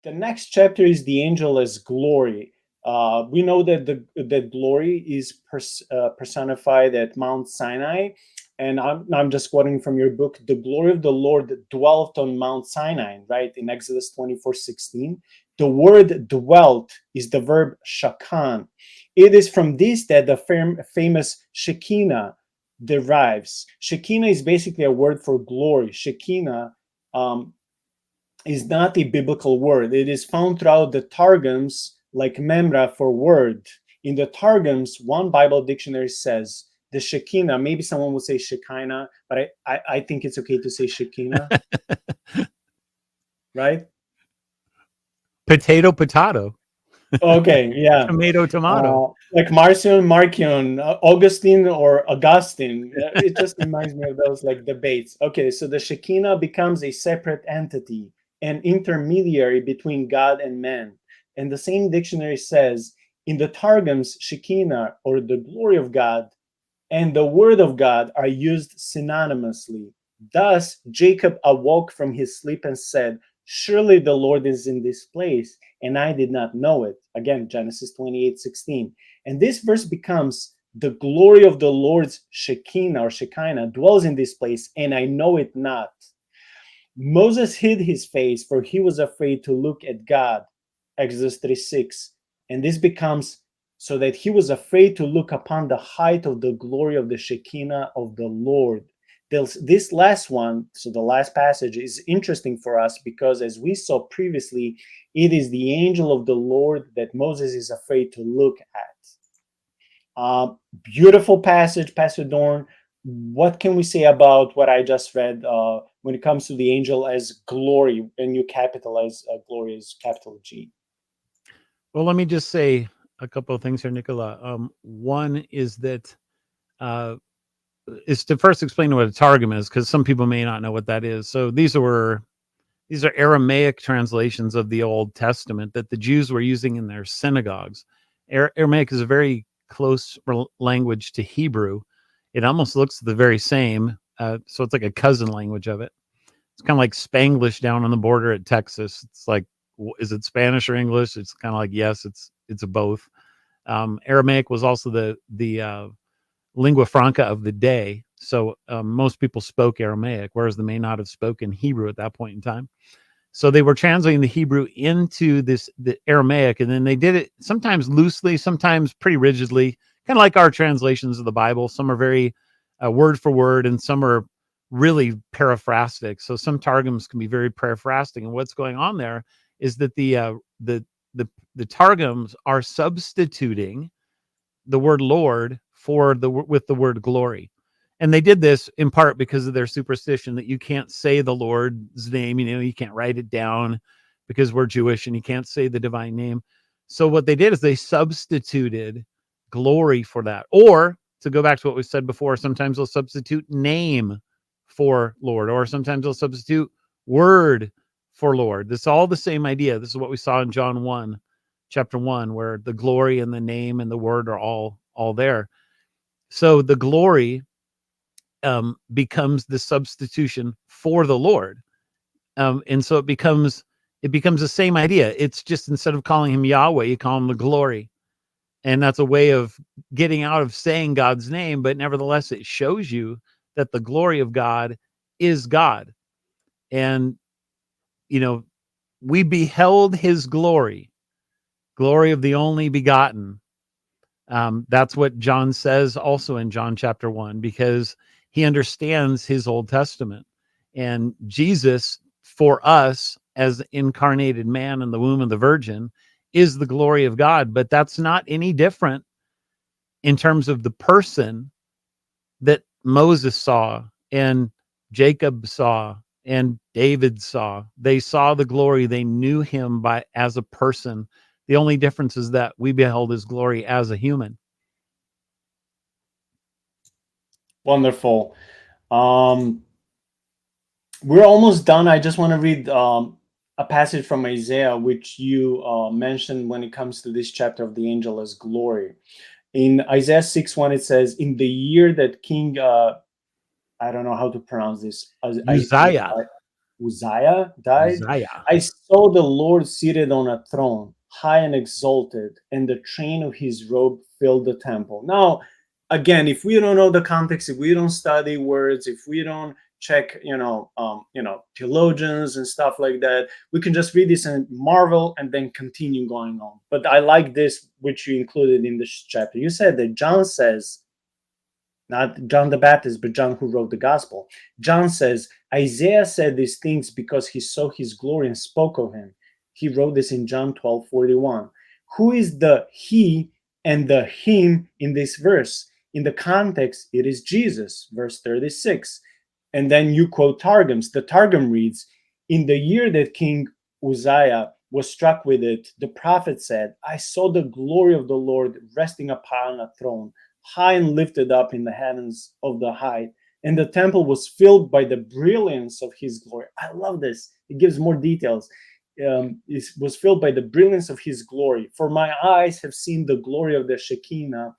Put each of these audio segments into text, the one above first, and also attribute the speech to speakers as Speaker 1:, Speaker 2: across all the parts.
Speaker 1: The next chapter is the angel as glory. We know that that glory is personified at Mount Sinai, and I'm just quoting from your book. The glory of the Lord dwelt on Mount Sinai, right, in Exodus 24:16. The word dwelt is the verb shakan. It is from this that the famous Shekinah derives. Shekinah is basically a word for glory. Shekinah um, is not a biblical word. It is found throughout the Targums, like Memra for word. In the Targums, one Bible dictionary says the Shekinah, maybe someone will say Shekinah, but I think it's okay to say Shekinah, right?
Speaker 2: Potato, potato.
Speaker 1: Okay, yeah.
Speaker 2: Tomato, tomato.
Speaker 1: Like Marcion, Marcion, Augustine, or Augustine. It just reminds me of those like debates. Okay, so the Shekinah becomes a separate entity, an intermediary between God and man. And the same dictionary says in the Targums, Shekinah, or the glory of God, and the word of God are used synonymously. Thus, Jacob awoke from his sleep and said, surely the Lord is in this place, and I did not know it. Again, Genesis 28:16. And this verse becomes the glory of the Lord's Shekinah or Shekinah dwells in this place, and I know it not. Moses hid his face, for he was afraid to look at God. Exodus 3:6. And this becomes so that he was afraid to look upon the height of the glory of the Shekinah of the Lord. This last one, so the last passage, is interesting for us because, as we saw previously, it is the angel of the Lord that Moses is afraid to look at. Beautiful passage, Pastor Dorn. What can we say about what I just read when it comes to the angel as glory, and you capitalize glory as capital G?
Speaker 2: Well, let me just say a couple of things here, Nicola. One is that uh, is to first explain what a targum is, because some people may not know what that is. So these are Aramaic translations of the Old Testament that the Jews were using in their synagogues. Aramaic is a very close language to Hebrew. It almost looks the very same. So it's like a cousin language of it. It's kind of like Spanglish down on the border at Texas. It's like, is it Spanish or English? It's kind of like, yes, it's a both. Aramaic was also the lingua franca of the day. So most people spoke Aramaic, whereas they may not have spoken Hebrew at that point in time. So they were translating the Hebrew into the Aramaic, and then they did it sometimes loosely, sometimes pretty rigidly, kind of like our translations of the Bible. Some are very word for word, and some are really paraphrastic. So some targums can be very paraphrastic. And what's going on there is that the targums are substituting the word Lord for with the word glory. And they did this in part because of their superstition that you can't say the Lord's name, you can't write it down because we're Jewish and you can't say the divine name. So what they did is they substituted glory for that. Or to go back to what we said before, sometimes they'll substitute name for Lord, or sometimes they'll substitute word for Lord. This is all the same idea. This is what we saw in John 1, chapter 1, where the glory and the name and the word are all there. So the glory becomes the substitution for the Lord, and so it becomes the same idea. It's just instead of calling him Yahweh, you call him the glory, and that's a way of getting out of saying God's name, but nevertheless, it shows you that the glory of God is God, and you know we beheld his glory, glory of the only begotten. That's what John says also in John chapter 1, because he understands his Old Testament. And Jesus, for us as incarnated man in the womb of the Virgin, is the glory of God. But that's not any different in terms of the person that Moses saw and Jacob saw and David saw. They saw the glory. They knew him as a person. The only difference is that we beheld his glory as a human.
Speaker 1: Wonderful. Um, we're almost done. I just want to read a passage from Isaiah, which you mentioned when it comes to this chapter of the angel as glory. In Isaiah 6:1, it says, in the year that King, I don't know how to pronounce this,
Speaker 2: Uzziah.
Speaker 1: Uzziah died,
Speaker 2: Uzziah.
Speaker 1: I saw the Lord seated on a throne, high and exalted, and the train of his robe filled the temple. Now, again, if we don't know the context, if we don't study words, if we don't check, theologians and stuff like that, we can just read this and marvel and then continue going on. But I like this, which you included in this chapter. You said that John says, not John the Baptist, but John who wrote the gospel. John says, Isaiah said these things because he saw his glory and spoke of him. He wrote this in John 12:41. Who is the he and the him in this verse? In the context, it is Jesus, verse 36. And then you quote Targums. The Targum reads, in the year that King Uzziah was struck with it, the prophet said, I saw the glory of the Lord resting upon a throne, high and lifted up in the heavens of the height, and the temple was filled by the brilliance of his glory. I love this. It gives more details. It was filled by the brilliance of his glory. For my eyes have seen the glory of the Shekinah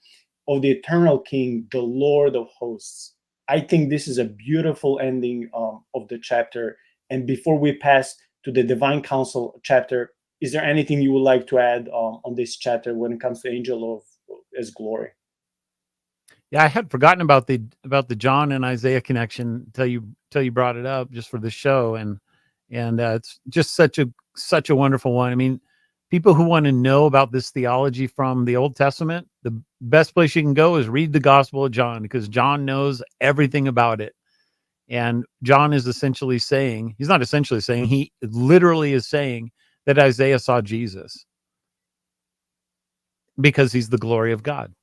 Speaker 1: of the eternal King, the Lord of hosts. I think this is a beautiful ending of the chapter. And before we pass to the divine council chapter, is there anything you would like to add on this chapter when it comes to angel of his glory?
Speaker 2: Yeah, I had forgotten about the John and Isaiah connection till you brought it up just for the show, and it's just such a wonderful one. I mean, people who want to know about this theology from the Old Testament, the best place you can go is read the Gospel of John, because John knows everything about it. And John is essentially saying, he's not essentially saying, he literally is saying that Isaiah saw Jesus because he's the glory of God.